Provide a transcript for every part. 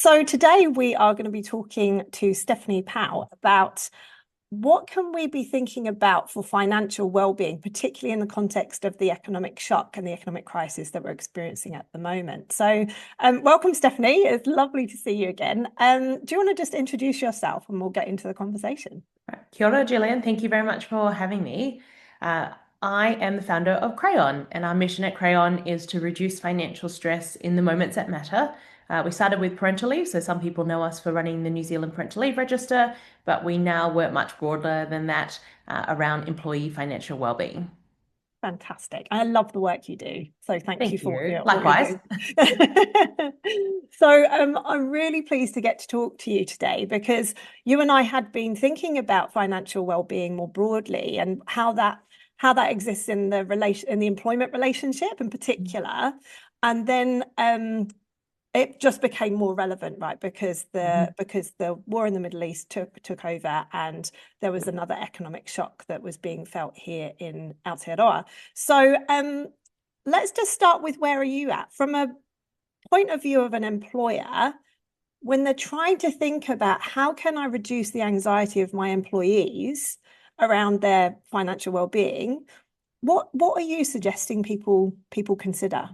So today we are going to be talking to Stephanie Powell about what can we be thinking about for financial well-being, particularly in the context of the economic shock and the economic crisis that we're experiencing at the moment. So welcome, Stephanie. It's lovely to see you again. Do you want to just introduce yourself and we'll get into the conversation? Kia ora, Gillian. Thank you very much for having me. I am the founder of Crayon, and our mission at Crayon is to reduce financial stress in the moments that matter. We started with parental leave, so some people know us for running the New Zealand Parental Leave Register, but we now work much broader than that around employee financial well-being. Fantastic. I love the work you do. So thank you Thank for you. what you're Likewise. doing. So I'm really pleased to get to talk to you today because you and I had been thinking about financial well-being more broadly and how that exists in the employment relationship in particular. And then it just became more relevant, right? Because the war in the Middle East took over, and there was another economic shock that was being felt here in Aotearoa. So let's just start with, where are you at from a point of view of an employer when they're trying to think about how can I reduce the anxiety of my employees around their financial well-being? What are you suggesting people consider?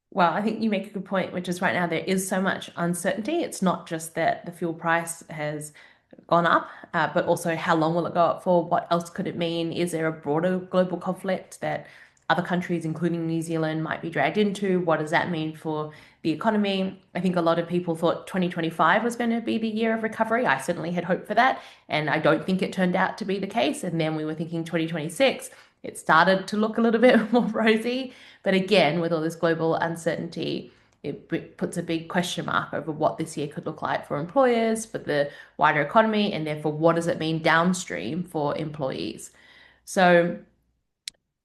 Well, I think you make a good point, which is right now there is so much uncertainty. It's not just that the fuel price has gone up, but also how long will it go up for? What else could it mean? Is there a broader global conflict that other countries, including New Zealand, might be dragged into? What does that mean for the economy? I think a lot of people thought 2025 was going to be the year of recovery. I certainly had hoped for that, and I don't think it turned out to be the case. And then we were thinking 2026. It started to look a little bit more rosy. But again, with all this global uncertainty, it puts a big question mark over what this year could look like for employers, for the wider economy, and therefore what does it mean downstream for employees. So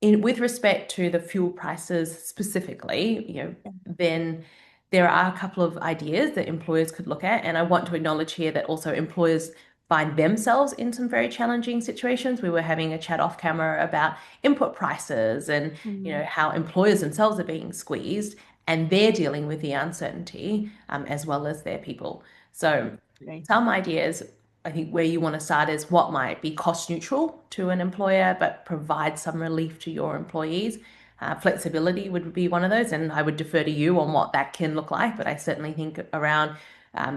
with respect to the fuel prices specifically, then there are a couple of ideas that employers could look at. And I want to acknowledge here that also employers find themselves in some very challenging situations. We were having a chat off camera about input prices and how employers themselves are being squeezed and they're dealing with the uncertainty as well as their people. So some ideas, I think where you want to start is what might be cost neutral to an employer, but provide some relief to your employees. Flexibility would be one of those, and I would defer to you on what that can look like. But I certainly think around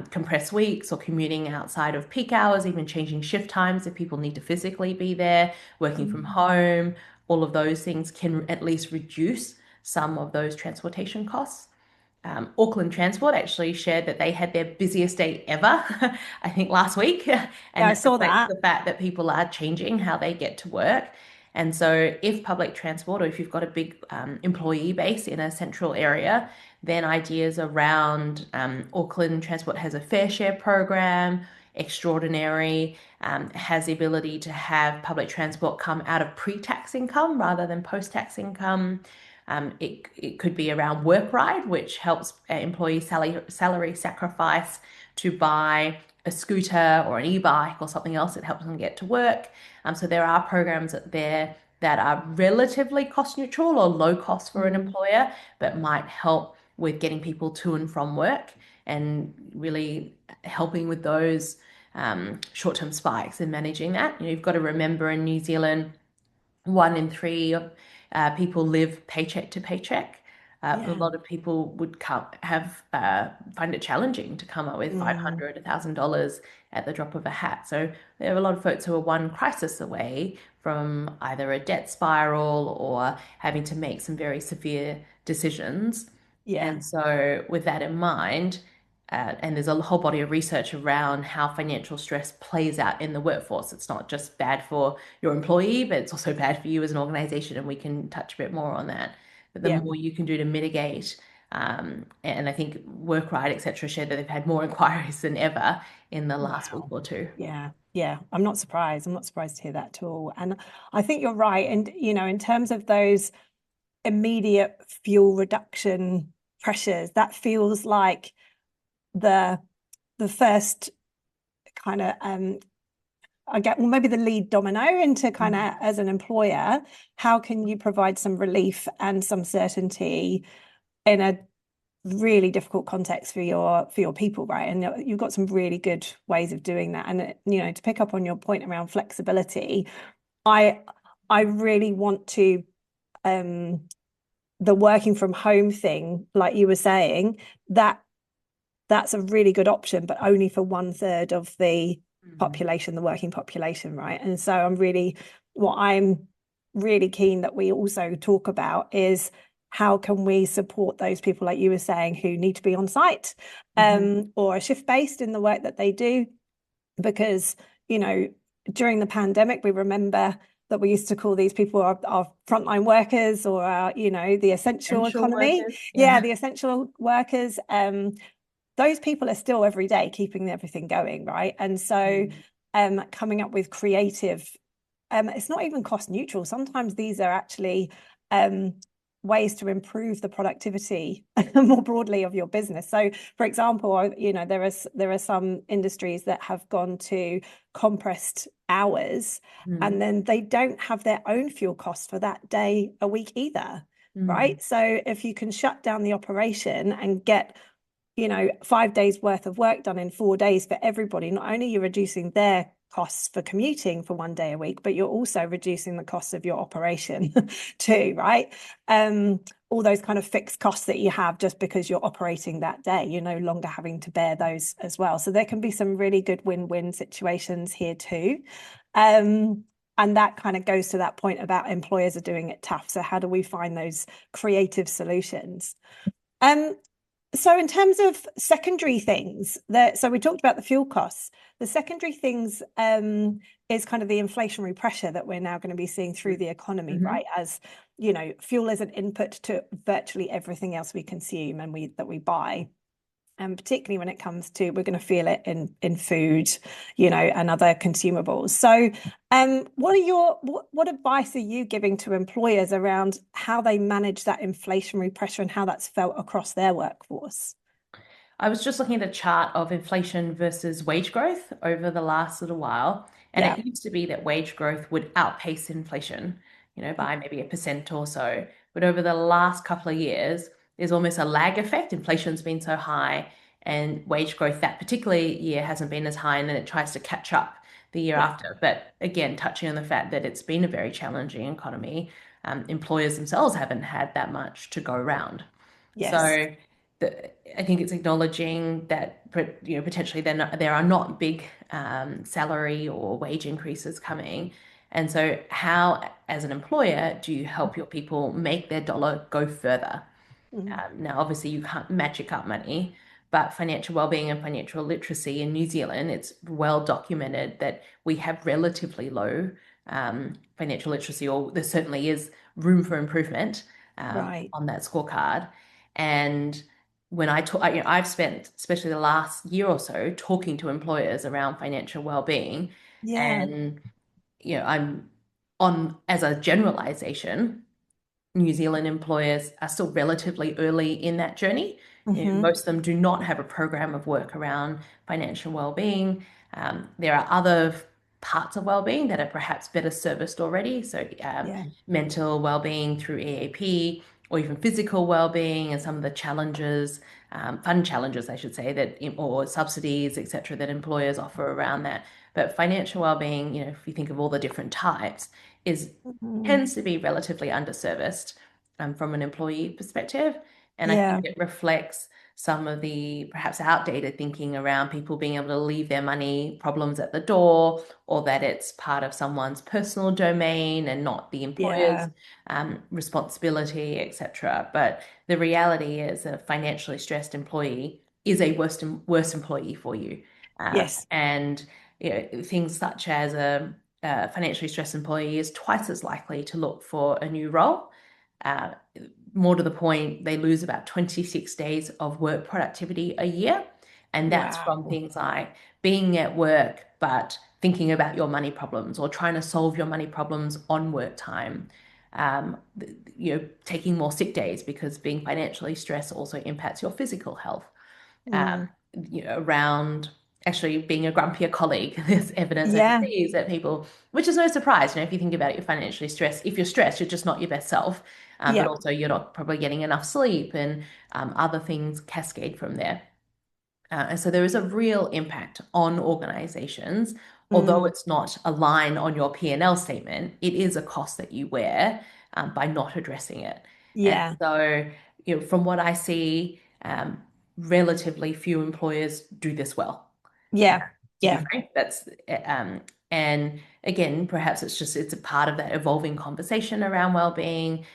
compressed weeks or commuting outside of peak hours, even changing shift times if people need to physically be there, working from home, all of those things can at least reduce some of those transportation costs. Auckland Transport actually shared that they had their busiest day ever, I think last week, Yeah, and I that saw reflects that. the fact that people are changing how they get to work. And so, if public transport, or if you've got a big employee base in a central area, then ideas around Auckland Transport has a fair share program. Extraordinary has the ability to have public transport come out of pre-tax income rather than post-tax income. It could be around WorkRide, which helps employees salary sacrifice to buy a scooter or an e-bike or something else that helps them get to work. So there are programs there that are relatively cost neutral or low cost for an employer, but might help with getting people to and from work and really helping with those short-term spikes and managing that. You've got to remember in New Zealand, 1 in 3 people live paycheck to paycheck. A lot of people would find it challenging to come up with $500, $1,000 at the drop of a hat. So there are a lot of folks who are one crisis away from either a debt spiral or having to make some very severe decisions. Yeah. And so, with that in mind, and there's a whole body of research around how financial stress plays out in the workforce. It's not just bad for your employee, but it's also bad for you as an organization. And we can touch a bit more on that. But the Yeah. more you can do to mitigate, and I think WorkRide, et cetera, shared that they've had more inquiries than ever in the last week or two. Yeah. Yeah. I'm not surprised. I'm not surprised to hear that at all. And I think you're right. And, in terms of those immediate fuel reduction pressures, that feels like the first kind of maybe the lead domino into kind of, as an employer, how can you provide some relief and some certainty in a really difficult context for your people, right? And you've got some really good ways of doing that. And to pick up on your point around flexibility, I I really want to the working from home thing, like you were saying, that's a really good option, but only for 1/3 of the population, the working population, right? And so what I'm really keen that we also talk about is how can we support those people, like you were saying, who need to be on site, or shift based in the work that they do, because during the pandemic, we remember that we used to call these people our frontline workers, or our, the essential Essential economy. workers, Yeah, yeah. the essential workers. Those people are still every day keeping everything going, right? And so coming up with creative, it's not even cost neutral. Sometimes these are actually ways to improve the productivity more broadly of your business. So, for example, there are some industries that have gone to compressed hours, and then they don't have their own fuel costs for that day a week either, right? So if you can shut down the operation and get 5 days worth of work done in 4 days for everybody, not only you're reducing their costs for commuting for 1 day a week, but you're also reducing the costs of your operation too, right? All those kind of fixed costs that you have just because you're operating that day, you're no longer having to bear those as well. So there can be some really good win-win situations here too. And that kind of goes to that point about employers are doing it tough. So how do we find those creative solutions? So in terms of secondary things, so we talked about the fuel costs. The secondary things is kind of the inflationary pressure that we're now going to be seeing through the economy, right? As fuel is an input to virtually everything else we consume and that we buy. And particularly when it comes to, we're going to feel it in food, and other consumables. So, what advice are you giving to employers around how they manage that inflationary pressure and how that's felt across their workforce? I was just looking at a chart of inflation versus wage growth over the last little while, and Yeah. it used to be that wage growth would outpace inflation, by maybe 1% or so. But over the last couple of years, there's almost a lag effect. Inflation's been so high, and wage growth that particular year hasn't been as high, and then it tries to catch up the year Yeah. after. But again, touching on the fact that it's been a very challenging economy, employers themselves haven't had that much to go around. Yes. So I think it's acknowledging that potentially there are not big salary or wage increases coming. And so how, as an employer, do you help your people make their dollar go further? Mm. Now, obviously, you can't magic up money, but financial well-being and financial literacy in New Zealand, it's well documented that we have relatively low financial literacy, or there certainly is room for improvement Right. on that scorecard. And when I talk, I've spent, especially the last year or so, talking to employers around financial well-being, Yeah. and I'm on as a generalization. New Zealand employers are still relatively early in that journey. Hmm. Most of them do not have a program of work around financial well-being. There are other parts of well-being that are perhaps better serviced already. So Yeah. mental well-being through EAP, or even physical well-being, and some of the challenges, fun challenges, I should say, or subsidies, etc., that employers offer around that. But financial well-being, if you think of all the different types, is Hmm. tends to be relatively underserviced from an employee perspective. And I Yeah. think it reflects some of the perhaps outdated thinking around people being able to leave their money problems at the door, or that it's part of someone's personal domain and not the employer's Yeah. responsibility, etc. But the reality is a financially stressed employee is a worse employee for you. Yes. And things such as a financially stressed employee is twice as likely to look for a new role. Uh, More to the point, they lose about 26 days of work productivity a year. And that's from Wow. things like being at work, but thinking about your money problems, or trying to solve your money problems on work time. Um, Taking more sick days because being financially stressed also impacts your physical health. Mm. Around actually being a grumpier colleague. There's evidence Yeah. overseas that people, which is no surprise, if you think about it, you're financially stressed. If you're stressed, you're just not your best self. but Yeah. also you're not probably getting enough sleep and other things cascade from there. And so there is a real impact on organizations. Although Mm, it's not a line on your P&L statement, it is a cost that you wear by not addressing it. And yeah. so, from what I see, relatively few employers do this well. Uh, Yeah. to be Yeah. frank, and again, perhaps it's a part of that evolving conversation around well-being.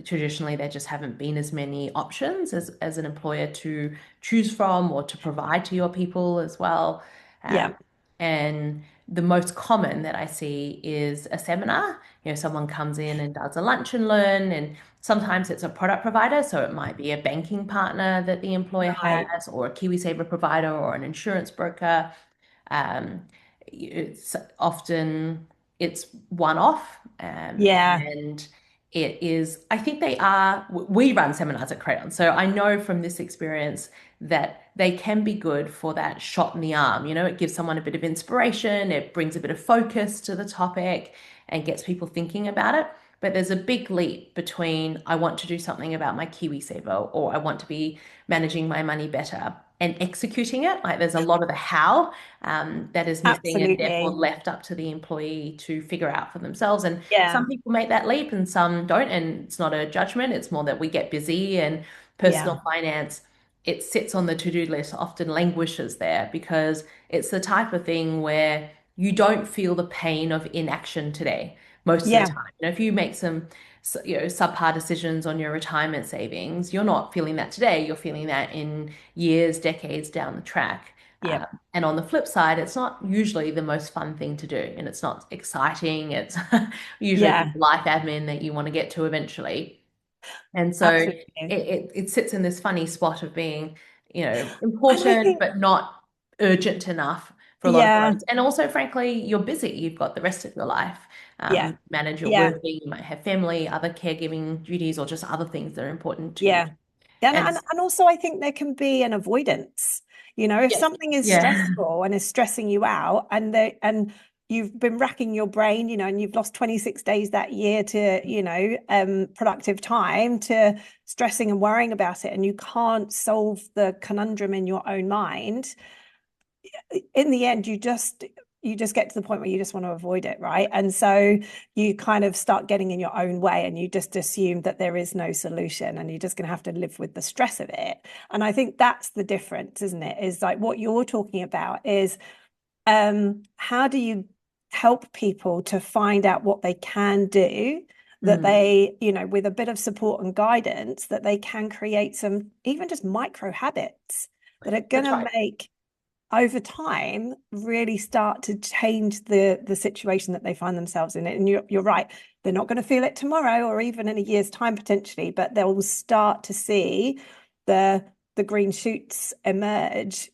Traditionally, there just haven't been as many options as an employer to choose from or to provide to your people as well. Um, Yeah. and the most common that I see is a seminar. Someone comes in and does a lunch and learn, and sometimes it's a product provider, so it might be a banking partner that the employer Right. has, or a KiwiSaver provider, or an insurance broker. Um, it's often it's one off, Yeah. and it is. I think we run seminars at Crayon, so I know from this experience that they can be good for that shot in the arm. It gives someone a bit of inspiration, it brings a bit of focus to the topic, and gets people thinking about it. But there's a big leap between I want to do something about my KiwiSaver or I want to be managing my money better and executing it. Like there's a lot of the how that is missing and therefore Absolutely. left up to the employee to figure out for themselves. And Yeah. some people make that leap and some don't. And it's not a judgment, it's more that we get busy and Yeah. personal finance. It sits on the to-do list, often languishes there because it's the type of thing where you don't feel the pain of inaction today most of the Yeah. time. If you make some subpar decisions on your retirement savings, you're not feeling that today. You're feeling that in years, decades down the track. Yeah. And on the flip side, it's not usually the most fun thing to do, and it's not exciting. It's usually Yeah. life admin that you want to get to eventually. And so Absolutely. it sits in this funny spot of being, And I important, think, but not urgent enough for a lot of yeah. folks. And also, frankly, you're busy. You've got the rest of your life. Yeah. Manage your Yeah. working, you might have family, other caregiving duties, or just other things that are important to you. Yeah. Yeah, And and also I think there can be an avoidance. If yes, something is yeah, stressful and is stressing you out, and you've been racking your brain, and you've lost 26 days that year to, productive time to stressing and worrying about it, and you can't solve the conundrum in your own mind, in the end you just get to the point where you just want to avoid it, right? And so you kind of start getting in your own way and you just assume that there is no solution and you're just going to have to live with the stress of it. And I think that's the difference, isn't it? Is like what you're talking about is how do you help people to find out what they can do, that mm, they, with a bit of support and guidance, that they can create some even just micro habits that are going that's to right. make over time really start to change the situation that they find themselves in. And you're right, they're not going to feel it tomorrow or even in a year's time potentially, but they'll start to see the the green shoots emerge,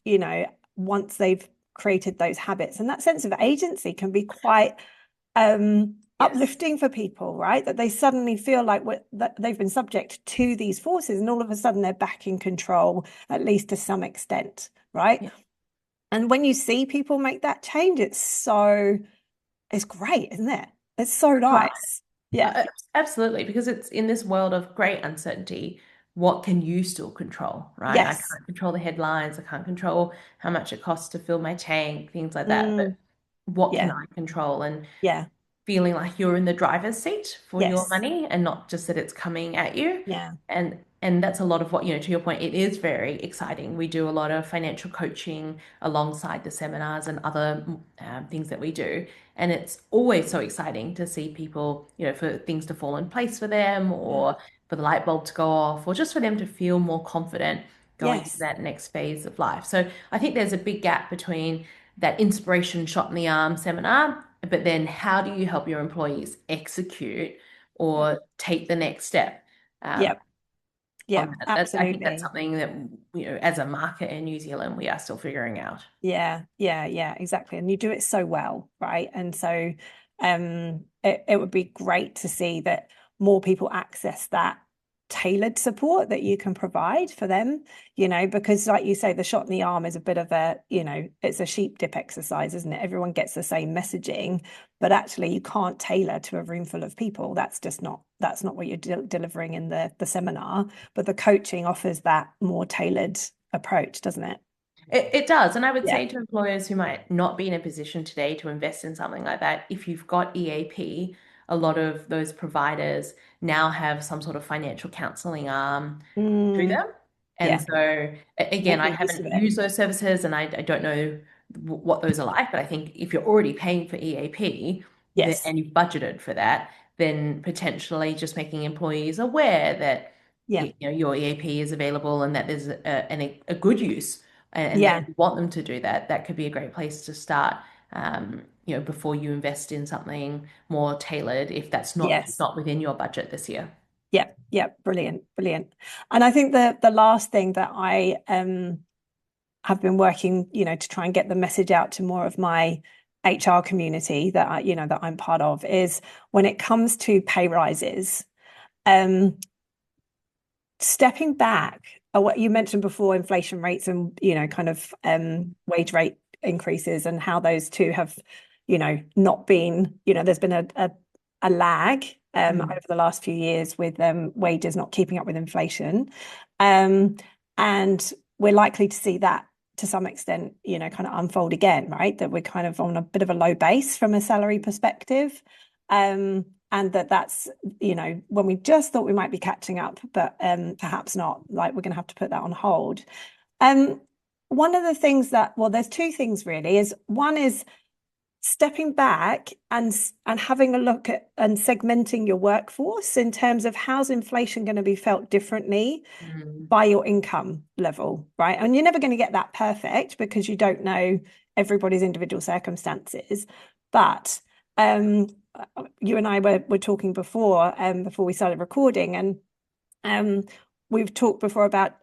once they've created those habits. And that sense of agency can be quite Yes. uplifting for people, right? That they suddenly feel like that they've been subject to these forces and all of a sudden they're back in control, at least to some extent, right? Yeah. And when you see people make that change, it's great, isn't it? It's so Right. nice. Yeah. Absolutely, because it's in this world of great uncertainty, what can you still control, right? I Yes. can't control the headlines, I can't control how much it costs to fill my tank, things like that. But Mm, what can yeah. I control? And Yeah. feeling like you're in the driver's seat for your Yes. money and not just that it's coming at you. Yeah. And that's a lot of what, to your point, it is very exciting. We do a lot of financial coaching alongside the seminars and other things that we do. And it's always so exciting to see people, for things to fall in place for them Yeah. or for the light bulb to go off or just for them to feel more confident going into Yes. that next phase of life. So I think there's a big gap between that inspiration shot in the arm seminar, but then how do you help your employees execute Yeah. or take the next step Yeah. Yeah. on that? I think that's Absolutely. something that, as a market in New Zealand, we are still figuring out. Yeah. Yeah. Yeah. Exactly. And you do it so well, right? And so it would be great to see that more people access that tailored support that you can provide for them, because like you say, the shot in the arm is a bit of a, it's a sheep dip exercise, isn't it? Everyone gets the same messaging, but actually you can't tailor to a room full of people. That's not what you're delivering in the seminar, but the coaching offers that more tailored approach, doesn't it? It does. And I would Yeah. say to employers who might not be in a position today to invest in something like that, if you've got EAP, a lot of those providers now have some sort of financial counselling arm to Mm, them. And yeah. so, again, I Making use of haven't it. used those services and I don't know what those are like. But I think if you're already paying for EAP Yes. and you've budgeted for that, then potentially just making employees aware that Yeah. your EAP is available and that there's a good use and that Yeah. if you want them to do that, that could be a great place to start. Before you invest in something more tailored, if that's Yes. not within your budget this year. Yeah. Yeah. Brilliant. Brilliant. And I think the last thing that I have been working, to try and get the message out to more of my HR community that that I'm part of is when it comes to pay rises, stepping back, what you mentioned before, inflation rates and kind of wage rate increases and how those two have not been, there's been a lag over the last few years with wages not keeping up with inflation, and we're likely to see that to some extent kind of unfold again, right? That we're kind of on a bit of a low base from a salary perspective, and that's when we just thought we might be catching up, but perhaps not. Like, we're going to have to put that on hold. One of the things there's two things really. Is one is stepping back and having a look at and segmenting your workforce in terms of how's inflation going to be felt differently by your income level, right? And you're never going to get that perfect because you don't know everybody's individual circumstances. But you and I were talking before we started recording, and we've talked before about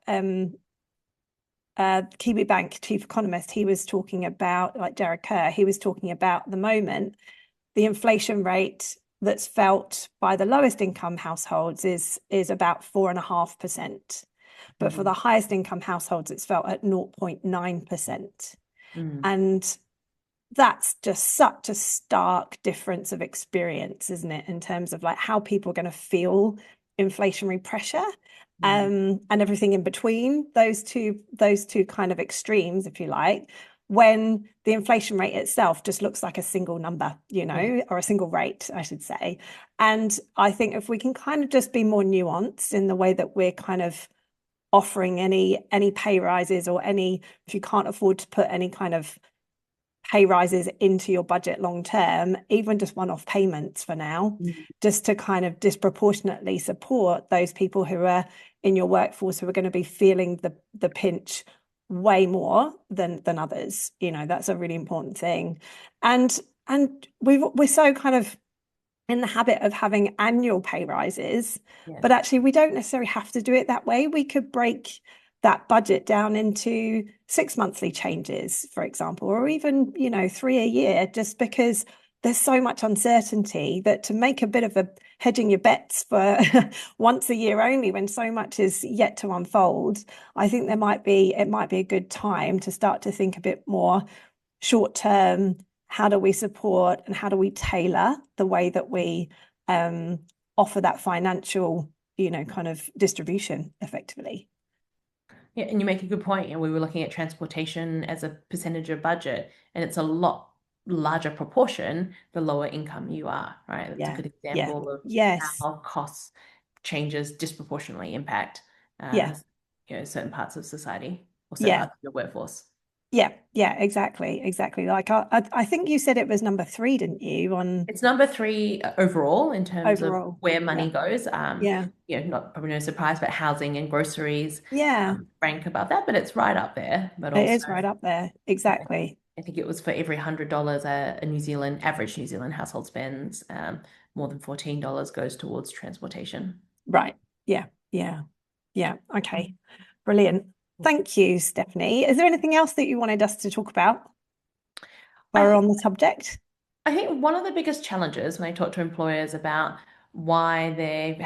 Kiwi Bank chief economist. He was talking about, like Derek Kerr, he was talking about the moment the inflation rate that's felt by the lowest income households is about 4.5%. But for the highest income households, it's felt at 0.9%. And that's just such a stark difference of experience, isn't it, in terms of like how people are going to feel inflationary pressure, and everything in between those two kind of extremes, if you like, when the inflation rate itself just looks like a single number, or a single rate, I should say. And I think if we can kind of just be more nuanced in the way that we're kind of offering any pay rises, or if you can't afford to put any kind of pay rises into your budget long term, even just one-off payments for now, just to kind of disproportionately support those people who are in your workforce who are going to be feeling the pinch way more than others. That's a really important thing. And we're so kind of in the habit of having annual pay rises, but actually we don't necessarily have to do it that way. We could break that budget down into 6 monthly changes, for example, or even 3 a year, just because there's so much uncertainty that to make a bit of a hedging your bets for once a year only when so much is yet to unfold, I think it might be a good time to start to think a bit more short term. How do we support and how do we tailor the way that we offer that financial kind of distribution effectively? Yeah, and you make a good point. We were looking at transportation as a percentage of budget, and it's a lot larger proportion the lower income you are, right? That's a good example of Yes. how cost changes disproportionately impact certain parts of society or certain parts of the workforce. Yeah, exactly. Like I think you said it was number 3, didn't you, on It's number 3 overall in terms of overall? where money goes. Yeah. Not probably no surprise, but housing and groceries Yeah. rank above that, but it's right up there. But It also, is right up there. Exactly. I think it was for every $100 a average New Zealand household spends, more than $14 goes towards transportation. Right. Yeah. Okay. Brilliant. Thank you, Stephanie. Is there anything else that you wanted us to talk about while we're I on the subject? I think one of the biggest challenges when I talk to employers about why they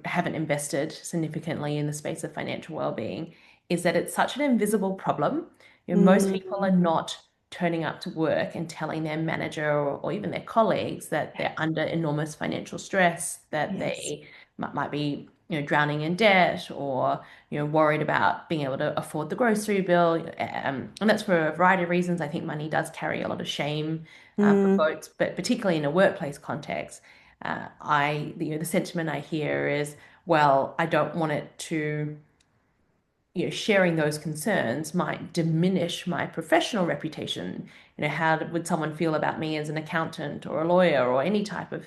haven't invested significantly in the space of financial well-being is that it's such an invisible problem. Most people are Mm, not turning up to work and telling their manager or even their colleagues that they're under enormous financial stress, that yes. they might be, drowning in debt or, worried about being able to afford the grocery bill. And that's for a variety of reasons. I think money does carry a lot of shame for Mm, folks, but particularly in a workplace context, the sentiment I hear is, well, I don't want it to, sharing those concerns might diminish my professional reputation. How would someone feel about me as an accountant or a lawyer or any type of,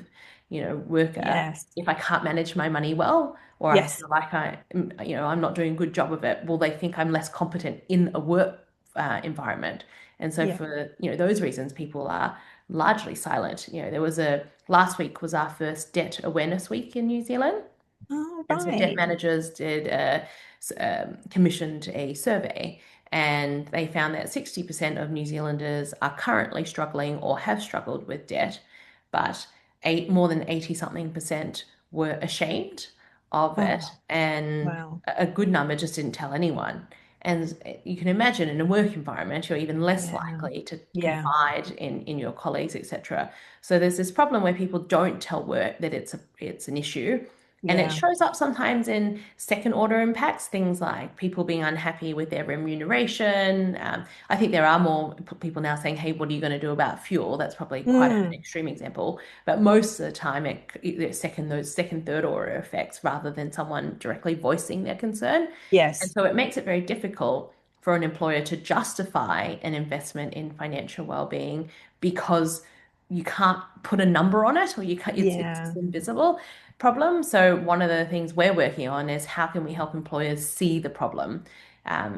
worker yes. if I can't manage my money well, or I Yes. feel like I'm not doing a good job of it? Will they think I'm less competent in a work environment? And so Yeah. for, those reasons, people are largely silent. There was last week was our first debt awareness week in New Zealand. Oh, And so debt right. managers commissioned a survey, and they found that 60% of New Zealanders are currently struggling or have struggled with debt, but more than 80 something percent were ashamed of it, Oh, and wow. a good number just didn't tell anyone. And you can imagine in a work environment, you're even less Yeah. likely to Yeah. confide in your colleagues, etc. So there's this problem where people don't tell work that it's an issue, and it Yeah. shows up sometimes in second order impacts, things like people being unhappy with their remuneration. I think there are more people now saying, hey, what are you going to do about fuel? That's probably quite an Mm, extreme example. But most of the time, it's those second, third order effects rather than someone directly voicing their concern. And yes. so it makes it very difficult for an employer to justify an investment in financial well-being because you can't put a number on it, or you can't, it's Yeah. this invisible problem. So one of the things we're working on is how can we help employers see the problem?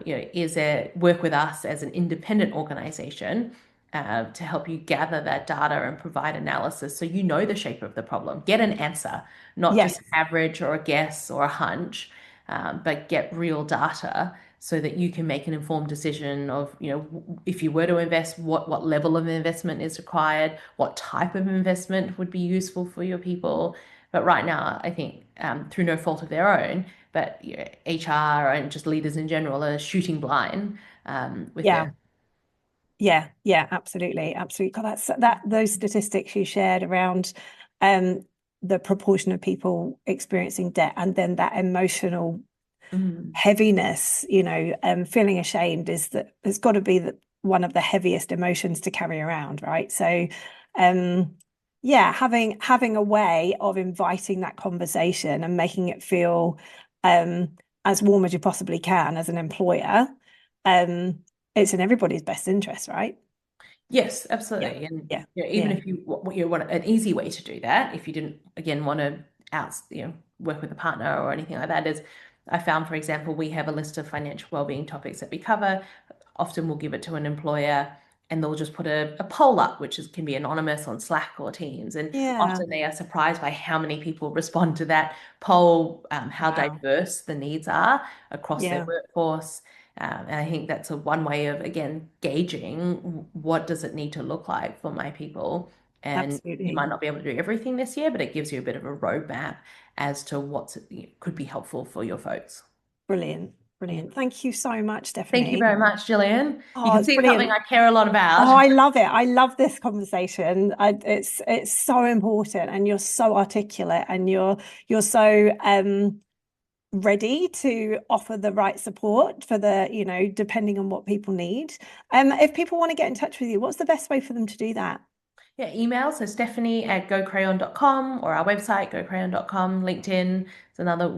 Is it work with us as an independent organization to help you gather that data and provide analysis so you know the shape of the problem. Get an answer, not just Yes. an average or a guess or a hunch, but get real data so that you can make an informed decision of, if you were to invest, what level of investment is required, what type of investment would be useful for your people. But right now, I think through no fault of their own, but HR and just leaders in general are shooting blind with Yeah. their. Yeah. Yeah. Absolutely. Absolutely. God, those statistics you shared around um the proportion of people experiencing debt and then that emotional Mm. heaviness, feeling ashamed is that it's got to be one of the heaviest emotions to carry around, right? So, yeah, having a way of inviting that conversation and making it feel as warm as you possibly can as an employer, um, it's in everybody's best interest, right? Yes, Yeah, absolutely. And yeah, even yeah, if you want an easy way to do that, if you didn't again want to work with a partner or anything like that, is I found, for example, we have a list of financial wellbeing topics that we cover. Often we'll give it to an employer and they'll just put a poll up, which can be anonymous on Slack or Teams. And yeah. often they are surprised by how many people respond to that poll, how Wow. diverse the needs are across their Yeah, workforce. And I think that's one way of, again, gauging what does it need to look like for my people. And you absolutely. might not be able to do everything this year, but it gives you a bit of a roadmap as to what could be helpful for your folks. Brilliant, brilliant. Thank you so much, Thank you Stephanie. very much, Gillian. You Oh, can it's see it's something brilliant. I care a lot Oh, about. I love it. I love this conversation. It's so important, and you're so articulate, and you're so ready to offer the right support for depending on what people need. If people want to get in touch with you, what's the best way for them to do that? Yeah, email. So Stephanie@gocrayon.com or our website, gocrayon.com, LinkedIn is another,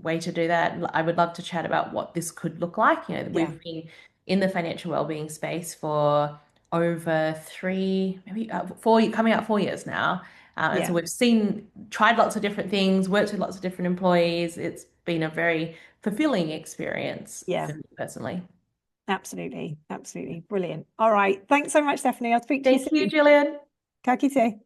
way to do that. I would love to chat about what this could look like. Yeah, We've been in the financial wellbeing space for over maybe coming up 4 years now. And so yeah, tried lots of different things, worked with lots of different employees. It's been a very fulfilling experience yeah, for me personally. absolutely, absolutely. Brilliant. All right. Thanks so much, Stephanie. I'll speak to you Thank you, soon. Gillian. Ka kite.